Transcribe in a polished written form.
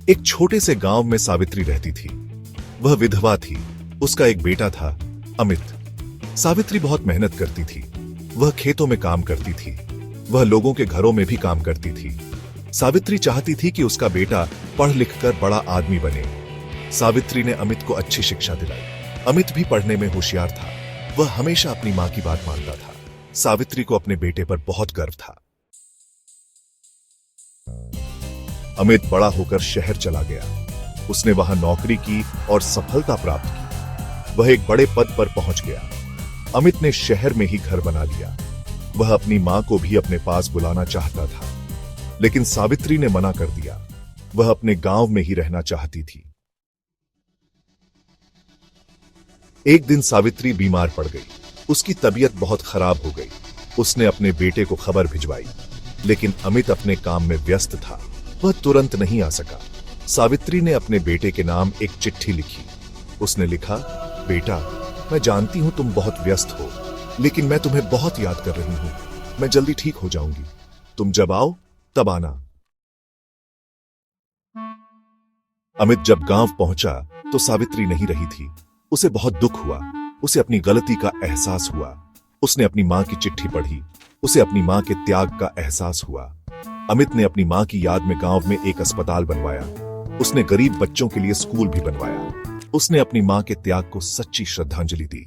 एक छोटे से गांव में सावित्री रहती थी। वह विधवा थी। उसका एक बेटा था, अमित। सावित्री बहुत मेहनत करती थी। वह खेतों में काम करती थी। वह लोगों के घरों में भी काम करती थी। सावित्री चाहती थी कि उसका बेटा पढ़ लिखकर बड़ा आदमी बने। सावित्री ने अमित को अच्छी शिक्षा दिलाई। अमित भी पढ़ने में होशियार था। वह हमेशा अपनी मां की बात मानता था। सावित्री को अपने बेटे पर बहुत गर्व था। अमित बड़ा होकर शहर चला गया। उसने वहां नौकरी की और सफलता प्राप्त की। वह एक बड़े पद पर पहुंच गया। अमित ने शहर में ही घर बना लिया। वह अपनी मां को भी अपने पास बुलाना चाहता था, लेकिन सावित्री ने मना कर दिया। वह अपने गांव में ही रहना चाहती थी। एक दिन सावित्री बीमार पड़ गई। उसकी तबीयत बहुत खराब हो गई। उसने अपने बेटे को खबर भिजवाई, लेकिन अमित अपने काम में व्यस्त था। वह तुरंत नहीं आ सका। सावित्री ने अपने बेटे के नाम एक चिट्ठी लिखी। उसने लिखा, बेटा, मैं जानती हूं तुम बहुत व्यस्त हो, लेकिन मैं तुम्हें बहुत याद कर रही हूं। मैं जल्दी ठीक हो जाऊंगी। तुम जब आओ तब आना। अमित जब गांव पहुंचा तो सावित्री नहीं रही थी। उसे बहुत दुख हुआ। उसे अपनी गलती का एहसास हुआ। उसने अपनी मां की चिट्ठी पढ़ी। उसे अपनी मां के त्याग का एहसास हुआ। अमित ने अपनी मां की याद में गांव में एक अस्पताल बनवाया। उसने गरीब बच्चों के लिए स्कूल भी बनवाया। उसने अपनी मां के त्याग को सच्ची श्रद्धांजलि दी।